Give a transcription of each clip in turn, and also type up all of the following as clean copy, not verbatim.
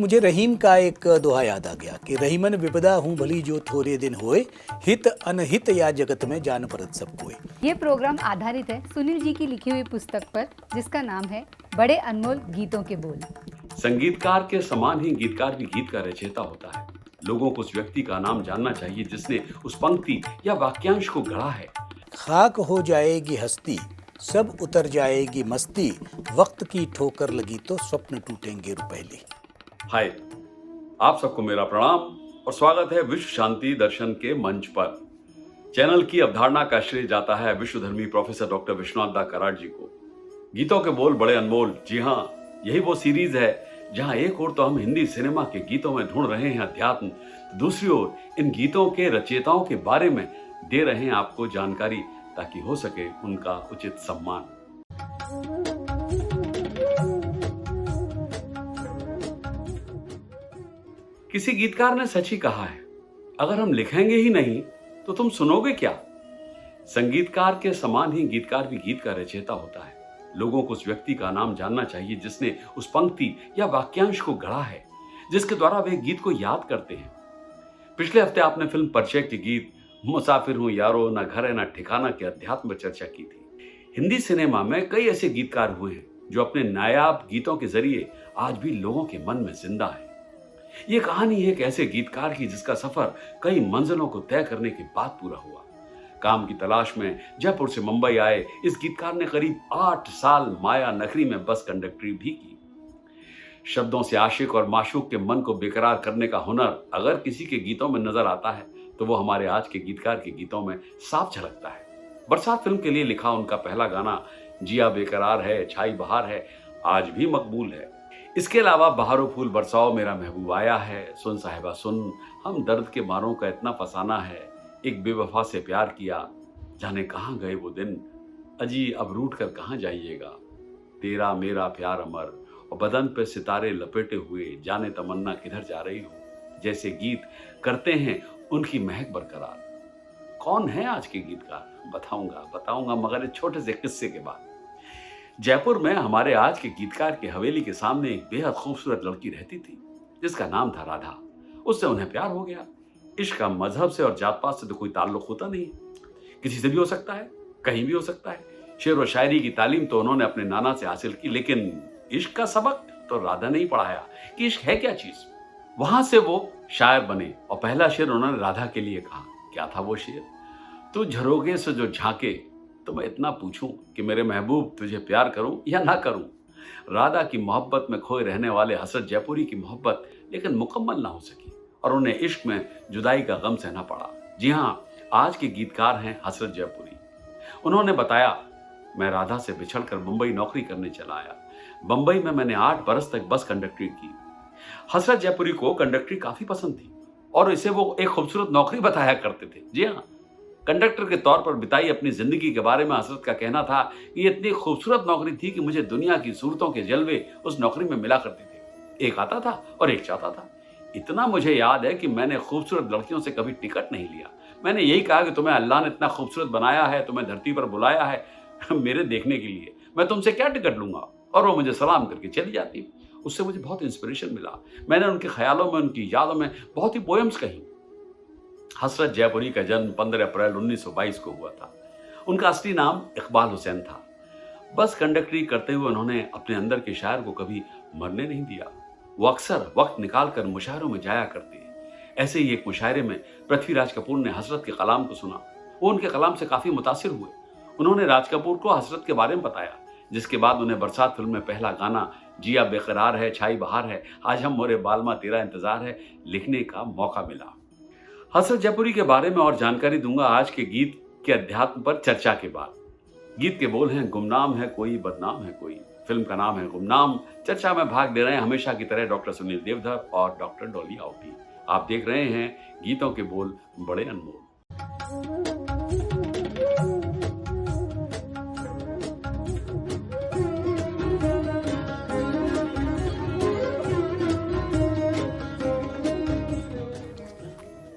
मुझे रहीम का एक दोहा याद आ गया कि रहीमन विपदा हूँ भली जो थोड़े दिन होए, हित अनहित या जगत में जान परत सब कोई। ये प्रोग्राम आधारित है सुनील जी की लिखी हुई पुस्तक पर, जिसका नाम है बड़े अनमोल गीतों के बोल। संगीतकार के समान ही गीतकार भी गीत का रचयिता होता है। लोगों को उस व्यक्ति का नाम जानना चाहिए जिसने उस पंक्ति या वाक्यांश को गढ़ा है। खाक हो जाएगी हस्ती, सब उतर जाएगी मस्ती, वक्त की ठोकर लगी तो स्वप्न टूटेंगे रुपहली। हाय, आप सबको मेरा प्रणाम और स्वागत है विश्व शांति दर्शन के मंच पर। चैनल की अवधारणा का श्रेय जाता है विश्वधर्मी प्रोफेसर डॉक्टर विश्वनाथ दा कराड़ जी को। गीतों के बोल बड़े अनमोल, जी हाँ, यही वो सीरीज है जहां एक ओर तो हम हिंदी सिनेमा के गीतों में ढूंढ रहे हैं अध्यात्म, तो दूसरी ओर इन गीतों के रचयिताओं के बारे में दे रहे हैं आपको जानकारी, ताकि हो सके उनका उचित सम्मान। किसी गीतकार ने सच ही कहा है, अगर हम लिखेंगे ही नहीं तो तुम सुनोगे क्या। संगीतकार के समान ही गीतकार भी गीत का रचयिता होता है। लोगों को उस व्यक्ति का नाम जानना चाहिए जिसने उस पंक्ति या वाक्यांश को गढ़ा है, जिसके द्वारा वे गीत को याद करते हैं। पिछले हफ्ते आपने फिल्म परिचय के गीत मुसाफिर हूं यारो, ना घर है ना ठिकाना के अध्यात्म पर चर्चा की थी। हिंदी सिनेमा में कई ऐसे गीतकार हुए हैं जो अपने नायाब गीतों के जरिए आज भी लोगों के मन में जिंदा है। ये कहानी है एक ऐसे गीतकार की जिसका सफर कई मंजिलों को तय करने के बाद पूरा हुआ। काम की तलाश में जयपुर से मुंबई आए इस गीतकार ने करीब 8 साल माया नगरी में बस कंडक्टरी भी की। शब्दों से आशिक और माशूक के मन को बेकरार करने का हुनर अगर किसी के गीतों में नजर आता है तो वो हमारे आज के गीतकार के गीतों में साफ झलकता है। बरसात फिल्म के लिए लिखा उनका पहला गाना जिया बेकरार है, छाई बहार है, आज भी मकबूल है। इसके अलावा बहारो फूल बरसाओ, मेरा महबूब आया है, सुन साहिबा सुन, हम दर्द के मारों का इतना फसाना है, एक बेवफा से प्यार किया, जाने कहाँ गए वो दिन, अजी अब रूठ कर कहाँ जाइएगा, तेरा मेरा प्यार अमर, और बदन पे सितारे लपेटे हुए, जाने तमन्ना किधर जा रही हो, जैसे गीत करते हैं उनकी महक बरकरार। कौन है आज के गीतकार, बताऊंगा मगर एक छोटे से किस्से के बाद। जयपुर में हमारे आज के गीतकार की हवेली के सामने एक बेहद खूबसूरत लड़की रहती थी जिसका नाम था राधा। उससे उन्हें प्यार हो गया। इश्क का मजहब से और जात पात से तो कोई ताल्लुक होता नहीं, किसी से भी हो सकता है, कहीं भी हो सकता है। शेर व शायरी की तालीम तो उन्होंने अपने नाना से हासिल की, लेकिन इश्क का सबक तो राधा ने ही पढ़ाया कि इश्क है क्या चीज। वहां से वो शायर बने और पहला शेर उन्होंने राधा के लिए कहा। क्या था वो शेर? तू झरोगे से जो झांके तो मैं इतना पूछूं कि मेरे महबूब तुझे प्यार करूं या ना करूं। राधा की मोहब्बत में खोए रहने वाले हसरत जयपुरी की मोहब्बत लेकिन मुकम्मल ना हो सकी और उन्हें इश्क में जुदाई का गम सहना पड़ा। जी हाँ, आज के गीतकार हैं हसरत जयपुरी। उन्होंने बताया, मैं राधा से बिछड़कर मुंबई नौकरी करने चला आया। मुंबई में मैंने 8 बरस तक बस कंडक्टरी की। हसरत जयपुरी को कंडक्टरी काफी पसंद थी और इसे वो एक खूबसूरत नौकरी बताया करते थे। जी हाँ, कंडक्टर के तौर पर बिताई अपनी जिंदगी के बारे में हसरत का कहना था कि ये इतनी खूबसूरत नौकरी थी कि मुझे दुनिया की सूरतों के जलवे उस नौकरी में मिला करते थे। एक आता था और एक जाता था। इतना मुझे याद है कि मैंने खूबसूरत लड़कियों से कभी टिकट नहीं लिया। मैंने यही कहा कि तुम्हें अल्लाह ने इतना खूबसूरत बनाया है, तुम्हें धरती पर बुलाया है मेरे देखने के लिए, मैं तुमसे क्या टिकट लूंगा। और वो मुझे सलाम करके चली जाती। उससे मुझे बहुत इंस्पिरेशन मिला। मैंने उनके ख्यालों में, उनकी यादों में बहुत ही पोएम्स कही। हसरत जयपुरी का जन्म 15 अप्रैल 1922 को हुआ था। उनका असली नाम इकबाल हुसैन था। बस कंडक्टरी करते हुए उन्होंने अपने अंदर के शायर को कभी मरने नहीं दिया। वो अक्सर वक्त निकालकर मुशायरों में जाया करते हैं। ऐसे ही एक मुशायरे में पृथ्वीराज कपूर ने हसरत के कलाम को सुना। वो उनके कलाम से काफी मुतासिर हुए। उन्होंने राज कपूर को हसरत के बारे में बताया, जिसके बाद उन्हें बरसात फिल्म में पहला गाना जिया बेकरार है, छाई बहार है, आज हम मोरे बालमा तेरा इंतजार है लिखने का मौका मिला। हसरत जयपुरी के बारे में और जानकारी दूंगा आज के गीत के अध्यात्म पर चर्चा के बाद। गीत के बोल हैं, गुमनाम है कोई, बदनाम है कोई। फिल्म का नाम है गुमनाम। चर्चा में भाग ले रहे हैं हमेशा की तरह डॉक्टर सुनील देवधर और डॉक्टर डॉली आउटी। आप देख रहे हैं गीतों के बोल बड़े अनमोल।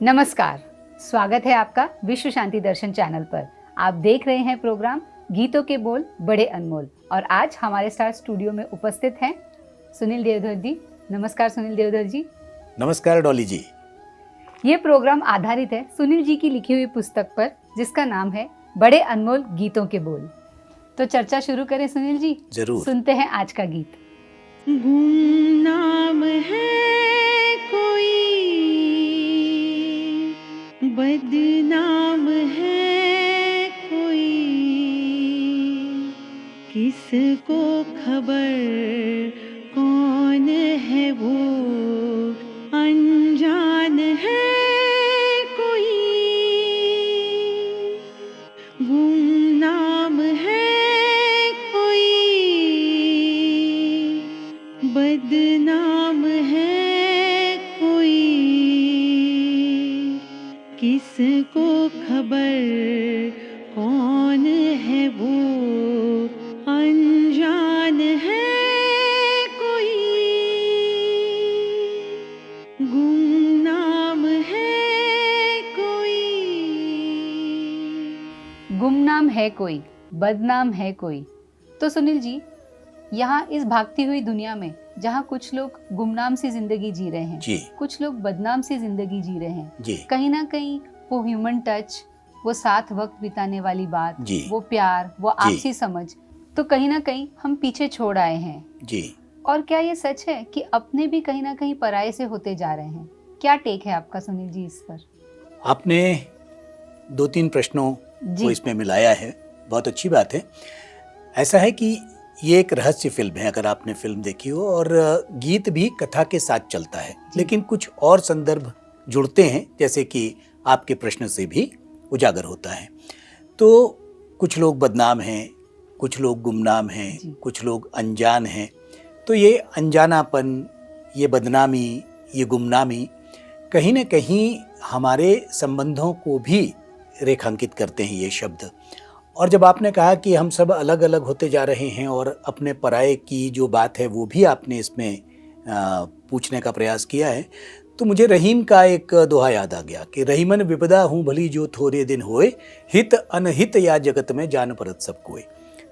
नमस्कार, स्वागत है आपका विश्व शांति दर्शन चैनल पर। आप देख रहे हैं प्रोग्राम गीतों के बोल बड़े अनमोल और आज हमारे साथ स्टूडियो में उपस्थित हैं सुनील देवधर जी, नमस्कार सुनील देवधर जी। नमस्कार डॉली जी। ये प्रोग्राम आधारित है सुनील जी की लिखी हुई पुस्तक पर, जिसका नाम है बड़े अनमोल गीतों के बोल। तो चर्चा शुरू करें सुनील जी। जरूर। सुनते हैं आज का गीत। गुमनाम है कोई, बदनाम है कोई, किसको खबर कौन है वो, अनजान है कोई। गुमनाम है कोई, बदनाम है कोई, किसको खबर कौन है वो, अनजान है कोई। गुमनाम है कोई। गुमनाम है कोई, बदनाम है कोई। तो सुनील जी, यहाँ इस भागती हुई दुनिया में जहाँ कुछ लोग गुमनाम सी जिंदगी जी रहे हैं, जी कुछ लोग बदनाम सी जिंदगी जी रहे हैं, जी कहीं ना कहीं वो ह्यूमन टच, वो साथ वक्त बिताने वाली बात, जी वो प्यार, वो आपसी समझ, तो कहीं ना कहीं हम पीछे छोड़ आए हैं। जी। और क्या ये सच है कि अपने भी कहीं ना कहीं पराये से होते जा रहे हैं? क्या टेक है आपका सुनील जी इस पर? आपने 2-3 प्रश्नों जी। को इसमें मिलाया है, बहुत अच्छी बात है। ऐसा है कि ये एक रहस्य फिल्म है, अगर आपने फिल्म देखी हो, और गीत भी कथा के साथ चलता है, लेकिन कुछ और संदर्भ जुड़ते हैं, जैसे कि आपके प्रश्न से भी उजागर होता है। तो कुछ लोग बदनाम हैं, कुछ लोग गुमनाम हैं, कुछ लोग अनजान हैं। तो ये अनजानापन, ये बदनामी, ये गुमनामी कहीं न कहीं हमारे संबंधों को भी रेखांकित करते हैं ये शब्द। और जब आपने कहा कि हम सब अलग अलग होते जा रहे हैं और अपने पराये की जो बात है वो भी आपने इसमें पूछने का प्रयास किया है, तो मुझे रहीम का एक दोहा याद आ गया कि रहीमन विपदा हूँ भली जो थोड़े दिन होए, हित अनहित या जगत में जान परत सब कोय।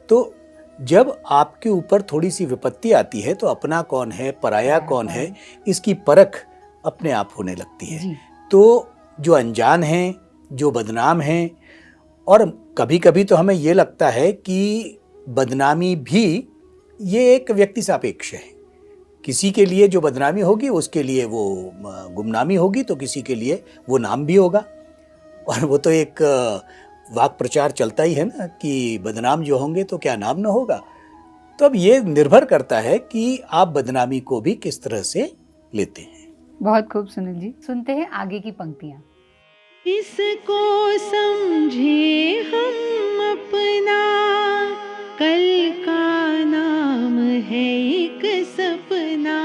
तो जब आपके ऊपर थोड़ी सी विपत्ति आती है तो अपना कौन है, पराया कौन है, इसकी परख अपने आप होने लगती है। तो जो अनजान हैं, जो बदनाम हैं, और कभी कभी तो हमें ये लगता है कि बदनामी भी ये एक व्यक्ति सापेक्ष है। किसी के लिए जो बदनामी होगी उसके लिए वो गुमनामी होगी, तो किसी के लिए वो नाम भी होगा। और वो तो एक वाक प्रचार चलता ही है ना कि बदनाम जो होंगे तो क्या नाम न होगा। तो अब ये निर्भर करता है कि आप बदनामी को भी किस तरह से लेते हैं। बहुत खूब सुनील जी। सुनते हैं आगे की पंक्तियां। इसको समझे हम अपना, कल का नाम है एक सपना।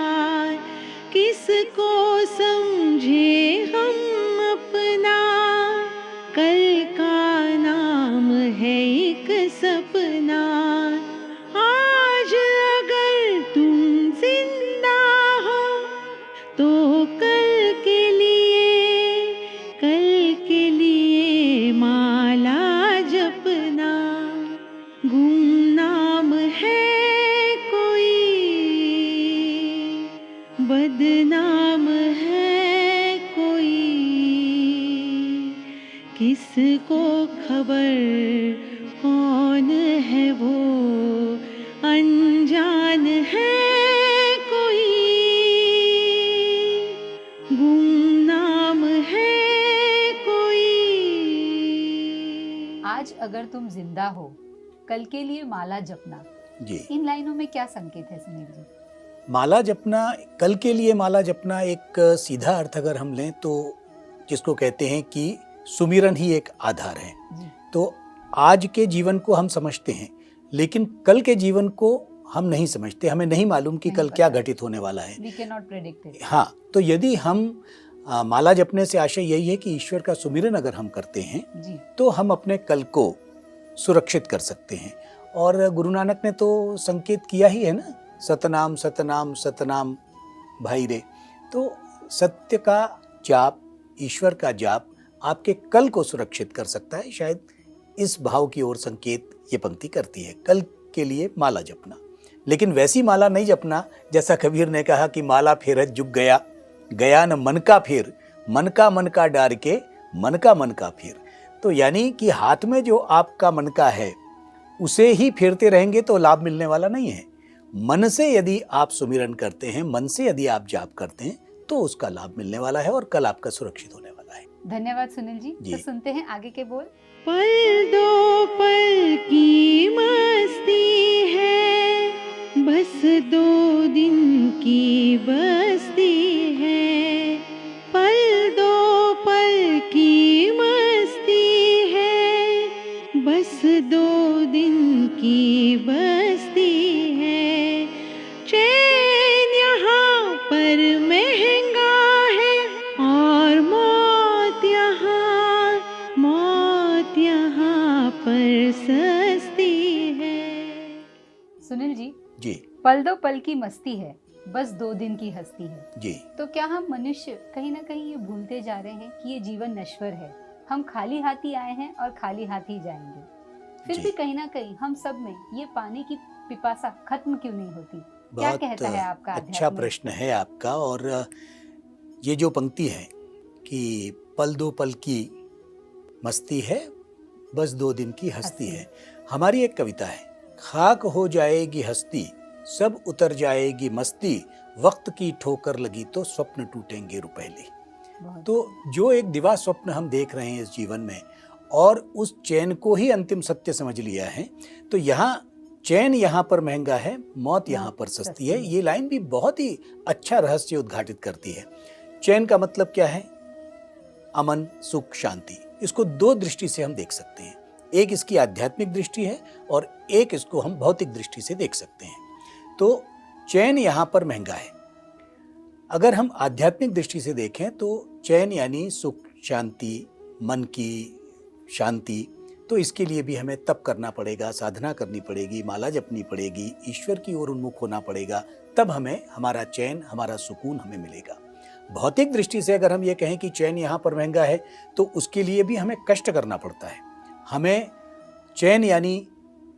किसको समझे हम अपना, कल का नाम है एक सपना। आज अगर तुम जिंदा हो तो कल के लिए माला जपना। गुमनाम है कोई, बदनाम है कोई, किसको खबर कौन है वो, अनजान है कोई। गुमनाम है कोई। आज अगर तुम जिंदा हो, कल के लिए माला जपना। जी। इन लाइनों में क्या संकेत है सुनील जी? माला जपना, कल के लिए माला जपना, एक सीधा अर्थ अगर हम लें तो जिसको कहते हैं कि सुमिरन ही एक आधार है। तो आज के जीवन को हम समझते हैं, लेकिन कल के जीवन को हम नहीं समझते। हमें नहीं मालूम कि कल क्या घटित होने वाला है। We cannot predict it. हाँ, तो यदि हम माला जपने से आशय यही है कि ईश्वर का सुमिरन अगर हम करते हैं जी। तो हम अपने कल को सुरक्षित कर सकते हैं। और गुरु नानक ने तो संकेत किया ही है ना, सतनाम सतनाम सतनाम भाई रे। तो सत्य का जाप, ईश्वर का जाप आपके कल को सुरक्षित कर सकता है। शायद इस भाव की ओर संकेत ये पंक्ति करती है, कल के लिए माला जपना। लेकिन वैसी माला नहीं जपना जैसा कबीर ने कहा कि माला फेरत जुग गया, गया न मन का फेर, मन का डार के मन का फेर। तो यानी कि हाथ में जो आपका मन का है उसे ही फेरते रहेंगे तो लाभ मिलने वाला नहीं है। मन से यदि आप सुमिरन करते हैं, मन से यदि आप जाप करते हैं तो उसका लाभ मिलने वाला है और कल आपका सुरक्षित होने वाला है। धन्यवाद सुनील जी। जी। तो सुनते हैं आगे के बोल। पल दो पल की मस्ती है, बस 2 दिन की बस्ती है। पल दो पल की मस्ती है, बस 2 दिन की बस्ती है। चैन यहाँ पर महंगा है और मौत यहाँ पर सस्ती है। सुनील जी, जी पल दो पल की मस्ती है, बस 2 दिन की हस्ती है। जी तो क्या हम मनुष्य कहीं ना कहीं ये भूलते जा रहे हैं कि ये जीवन नश्वर है, हम खाली हाथी आए हैं और खाली हाथी जाएंगे। फिर जी। भी कहीं ना कहीं हम सब में ये पानी की पिपासा खत्म क्यों नहीं होती? क्या बहुत कहता है आपका अच्छा अध्यात्म? प्रश्न है आपका। और ये जो पंक्ति है कि पल दो पल की मस्ती है, बस 2 दिन की हस्ती हस्ती। है, हमारी एक कविता है। खाक हो जाएगी हस्ती, सब उतर जाएगी मस्ती, वक्त की ठोकर लगी तो स्वप्न टूटेंगे रुपहले। बहुत तो जो एक दिवा स्वप्न हम देख रहे हैं इस जीवन में और उस चैन को ही अंतिम सत्य समझ लिया है, तो यहाँ चैन यहाँ पर महंगा है, मौत यहाँ पर सस्ती है। ये लाइन भी बहुत ही अच्छा रहस्य उद्घाटित करती है। चैन का मतलब क्या है? अमन, सुख, शांति। इसको 2 दृष्टि से हम देख सकते हैं। एक इसकी आध्यात्मिक दृष्टि है और एक इसको हम भौतिक दृष्टि से देख सकते हैं। तो चैन यहाँ पर महंगा है। अगर हम आध्यात्मिक दृष्टि से देखें तो चैन यानी सुख, शांति, मन की शांति। तो इसके लिए भी हमें तप करना पड़ेगा, साधना करनी पड़ेगी, माला जपनी पड़ेगी, ईश्वर की ओर उन्मुख होना पड़ेगा, तब हमें हमारा चैन, हमारा सुकून हमें मिलेगा। भौतिक दृष्टि से अगर हम ये कहें कि चैन यहाँ पर महंगा है तो उसके लिए भी हमें कष्ट करना पड़ता है। हमें चैन यानी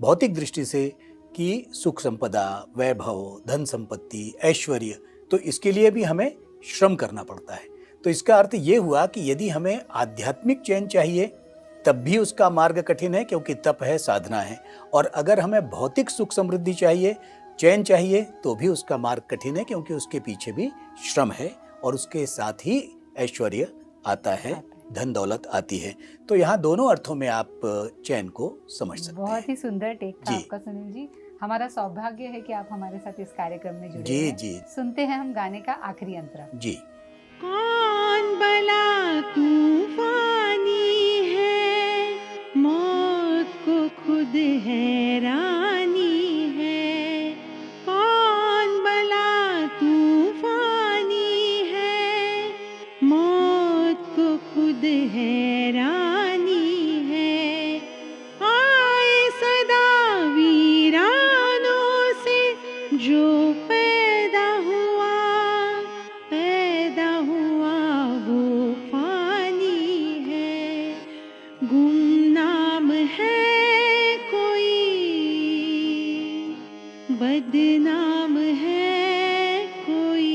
भौतिक दृष्टि से कि सुख संपदा, वैभव, धन संपत्ति, ऐश्वर्य, तो इसके लिए भी हमें श्रम करना पड़ता है। तो इसका अर्थ ये हुआ कि यदि हमें आध्यात्मिक चैन चाहिए तब भी उसका मार्ग कठिन है क्योंकि तप है, साधना है। और अगर हमें भौतिक सुख समृद्धि चाहिए, चैन चाहिए, तो भी उसका मार्ग कठिन है क्योंकि उसके पीछे भी श्रम है और उसके साथ ही ऐश्वर्य आता है, धन दौलत आती है। तो यहाँ दोनों अर्थों में आप चैन को समझ सकते हैं। बहुत ही सुंदर टेक था जी। आपका सुनील जी। हमारा सौभाग्य है कि आप हमारे साथ इस कार्यक्रम में जुड़े जी हैं। जी सुनते हैं हम गाने का आखिरी अंतरा। जी। कौन भला तूफानी है, मौत को खुद हैरानी है। कौन भला तूफानी है, मौत को खुद हैरानी है। आए सदा वीरानों से जो पैदा हुआ वो फानी है। गुमनाम है कोई, बदनाम है कोई।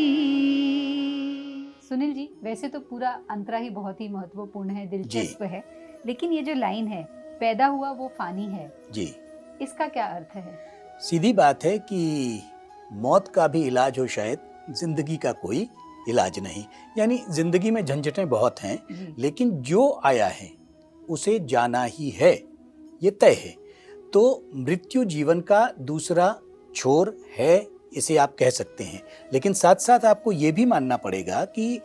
सुनील जी, वैसे तो पूरा अंतरा ही बहुत ही महत्वपूर्ण है, दिलचस्प है, लेकिन ये जो लाइन है, पैदा हुआ वो फानी है, जी, इसका क्या अर्थ है? सीधी बात है कि मौत का भी इलाज हो शायद, जिंदगी का कोई इलाज नहीं। यानी जिंदगी में झंझटें बहुत हैं, जी। लेकिन जो आया है उसे जाना ही है, ये तय है। तो मृत्यु जीवन का दूसरा छोर है, इसे आप कह सकते हैं। लेकिन साथ साथ आपको ये भी मानना पड़ेगा कि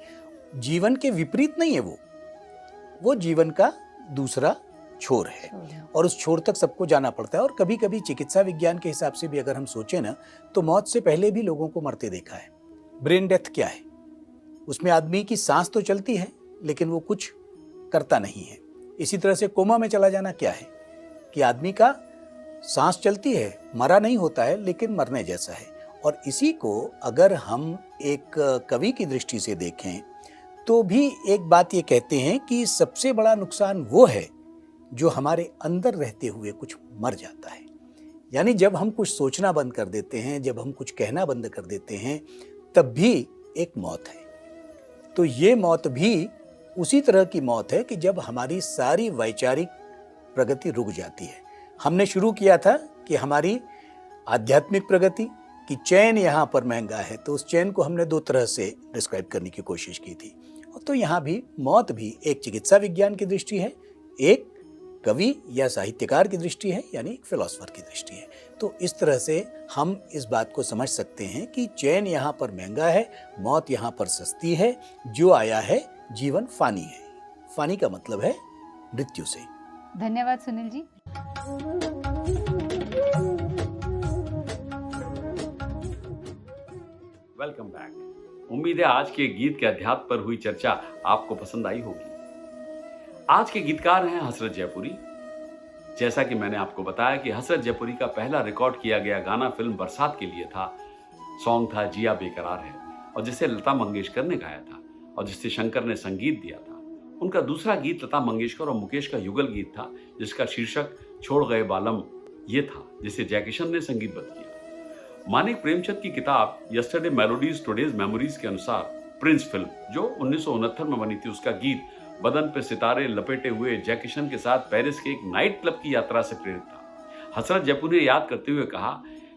जीवन के विपरीत नहीं है वो जीवन का दूसरा छोर है और उस छोर तक सबको जाना पड़ता है। और कभी कभी चिकित्सा विज्ञान के हिसाब से भी अगर हम सोचें ना, तो मौत से पहले भी लोगों को मरते देखा है। ब्रेन डेथ क्या है? उसमें आदमी की सांस तो चलती है लेकिन वो कुछ करता नहीं है। इसी तरह से कोमा में चला जाना क्या है कि आदमी का सांस चलती है, मरा नहीं होता है लेकिन मरने जैसा है। और इसी को अगर हम एक कवि की दृष्टि से देखें तो भी एक बात ये कहते हैं कि सबसे बड़ा नुकसान वो है जो हमारे अंदर रहते हुए कुछ मर जाता है। यानी जब हम कुछ सोचना बंद कर देते हैं, जब हम कुछ कहना बंद कर देते हैं, तब भी एक मौत है। तो ये मौत भी उसी तरह की मौत है कि जब हमारी सारी वैचारिक प्रगति रुक जाती है। हमने शुरू किया था कि हमारी आध्यात्मिक प्रगति कि चैन यहाँ पर महंगा है, तो उस चैन को हमने 2 तरह से डिस्क्राइब करने की कोशिश की थी। तो यहाँ भी मौत भी एक चिकित्सा विज्ञान की दृष्टि है, एक कवि या साहित्यकार की दृष्टि है, यानी एक फिलोसोफर की दृष्टि है। तो इस तरह से हम इस बात को समझ सकते हैं कि चैन यहाँ पर महंगा है, मौत यहाँ पर सस्ती है, जो आया है जीवन फानी है। फानी का मतलब है मृत्यु से। धन्यवाद सुनील जी। Welcome back. उम्मीद है आज के गीत के अध्यात्म पर हुई चर्चा आपको पसंद आई होगी। आज के गीतकार हैं हसरत जयपुरी। जैसा कि मैंने आपको बताया कि हसरत जयपुरी का पहला रिकॉर्ड किया गया गाना फिल्म बरसात के लिए था। सॉन्ग था जिया बेकरार है, और जिसे लता मंगेशकर ने गाया था और जिसे शंकर ने संगीत दिया था। उनका दूसरा गीत लता मंगेशकर और मुकेश का युगल गीत था, जिसका शीर्षक छोड़ गए बालम ये था, जिसे जयकिशन ने संगीतबद्ध किया। मानिक प्रेमचंद की किताब यस्टरडे मेलोडीज टुडेज मेमोरीज के अनुसार प्रिंस फिल्म जो 1969 में बनी थी, उसका गीत बदन पे सितारे लपेटे हुए जयकिशन के साथ पेरिस के एक नाइट क्लब की यात्रा से प्रेरित था। हसरत जयपुरी ने याद करते हुए कहा,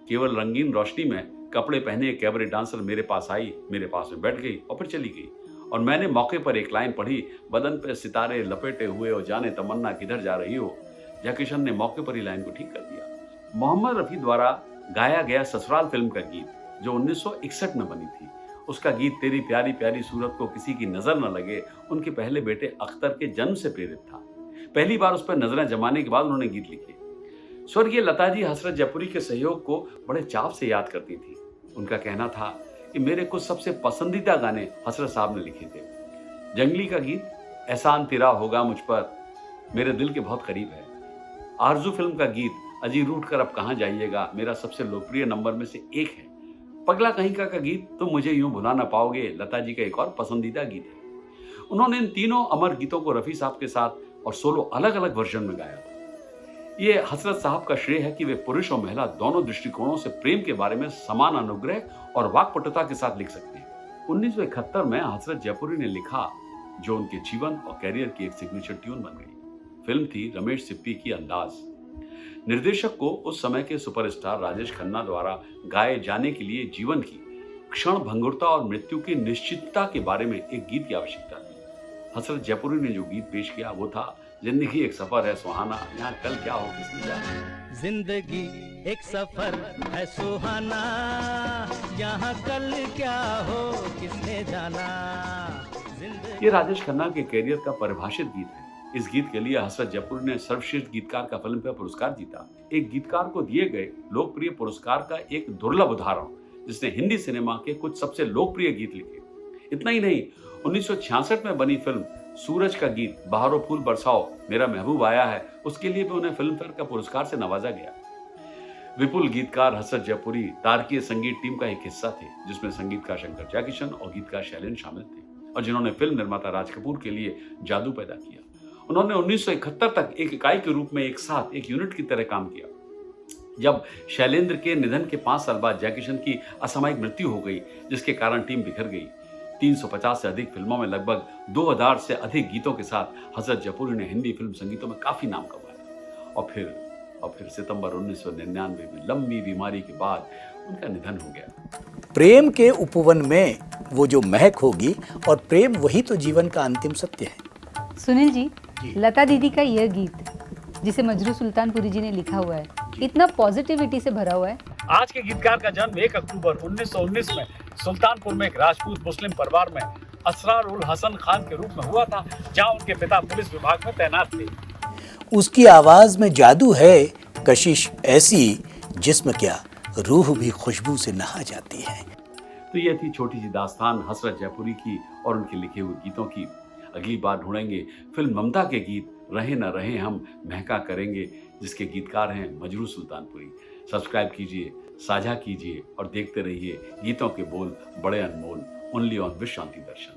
केवल रंगीन रोशनी में कपड़े पहने एक कैबरे डांसर मेरे पास आई, मेरे पास में बैठ गई और फिर चली गई, और मैंने मौके पर एक लाइन पढ़ी, बदन पे सितारे लपेटे हुए और जाने तमन्ना किधर जा रही हो। जयकिशन ने मौके पर ही लाइन को ठीक कर दिया। मोहम्मद रफी द्वारा गाया गया ससुराल फिल्म का गीत जो 1961 में बनी थी, उसका गीत तेरी प्यारी प्यारी सूरत को किसी की नजर न लगे उनके पहले बेटे अख्तर के जन्म से प्रेरित था। पहली बार उस पर नजरें जमाने के बाद उन्होंने गीत लिखे। स्वर्गीय लता जी हसरत जयपुरी के सहयोग को बड़े चाव से याद करती थी। उनका कहना था कि मेरे कुछ सबसे पसंदीदा गाने हसरत साहब ने लिखे थे। जंगली का गीत एहसान तेरा होगा मुझ पर मेरे दिल के बहुत करीब है। आरजू फिल्म का गीत अजी रूठ कर अब कहाँ जाइएगा मेरा सबसे लोकप्रिय नंबर में से एक है। पगला कहीं का गीत तुम मुझे यूं भुला ना पाओगे लता जी का एक और पसंदीदा गीत है। उन्होंने इन तीनों अमर गीतों को रफी साहब के साथ और सोलो अलग अलग वर्जन में गाया था। ये हसरत साहब का श्रेय है कि वे पुरुष और महिला दोनों दृष्टिकोणों से प्रेम के बारे में समान अनुग्रह और वाक्पटुता के साथ लिख सकते हैं। 1971 में हसरत जयपुरी ने लिखा, जो उनके जीवन और कैरियर की एक सिग्नेचर ट्यून बन गई। फिल्म थी रमेश सिप्पी की अंदाज। निर्देशक को उस समय के सुपरस्टार राजेश खन्ना द्वारा गाए जाने के लिए जीवन की क्षण भंगुरता और मृत्यु की निश्चितता के बारे में एक गीत की आवश्यकता थी। हसरत जयपुरी ने जो गीत पेश किया वो था, जिंदगी एक सफर है सुहाना, यहाँ कल क्या हो किसने जाना। जिंदगी एक सफर है सुहाना, यहाँ कल क्या हो किसने जाना। ये राजेश खन्ना के कैरियर का परिभाषित गीत है। इस गीत के लिए हसरत जयपुरी ने सर्वश्रेष्ठ गीतकार का फिल्मफेयर पुरस्कार जीता। एक गीतकार को दिए गए लोकप्रिय पुरस्कार का एक दुर्लभ उदाहरण, जिसने हिंदी सिनेमा के कुछ सबसे लोकप्रिय गीत लिखे। इतना ही नहीं, 1966 में बनी फिल्म सूरज का गीत बहारो फूल बरसाओ मेरा महबूब आया है, उसके लिए भी उन्हें फिल्मफेयर का पुरस्कार से नवाजा गया। विपुल गीतकार हसरत जयपुरी तारकीय संगीत टीम का एक हिस्सा थे, जिसमें संगीतकार शंकर जयकिशन और गीतकार शैलेंद्र शामिल थे, और जिन्होंने फिल्म निर्माता राज कपूर के लिए जादू पैदा किया। उन्होंने 1971 तक एक इकाई के रूप में एक साथ एक यूनिट की तरह काम किया। जब शैलेंद्र के निधन के 5 साल बाद जयकिशन की असामयिक मृत्यु हो गई, जिसके कारण टीम बिखर गई। 350 से अधिक फिल्मों में लगभग 2000 से अधिक गीतों के साथ हसरत जयपुरी ने हिंदी फिल्म संगीतों में काफी नाम कमाया। और फिर सितंबर 1999 में लंबी बीमारी के बाद उनका निधन हो गया। प्रेम के उपवन में वो जो महक होगी, और प्रेम वही तो जीवन का अंतिम सत्य है। सुनील जी, लता दीदी का यह गीत जिसे मजरू सुल्तानपुरी जी ने लिखा हुआ है, इतना पॉजिटिविटी से भरा हुआ है। आज के गीतकार का जन्म 1 अक्टूबर 1919 में सुल्तानपुर में एक राजपूत मुस्लिम परिवार में असरार उल हसन खान के रूप में हुआ था, जहां उनके पिता पुलिस विभाग में तैनात थे। उसकी आवाज में जादू है, कशिश ऐसी जिस्म क्या रूह भी खुशबू से नहा जाती है। तो ये थी छोटी सी दास्तान हसरत जयपुरी की और उनके लिखे हुए गीतों की। अगली बार ढूंढेंगे फिल्म ममता के गीत रहे न रहे हम महका करेंगे, जिसके गीतकार हैं मजरू सुल्तानपुरी। सब्सक्राइब कीजिए, साझा कीजिए और देखते रहिए गीतों के बोल बड़े अनमोल, ओनली ऑन विश्व शांति दर्शन।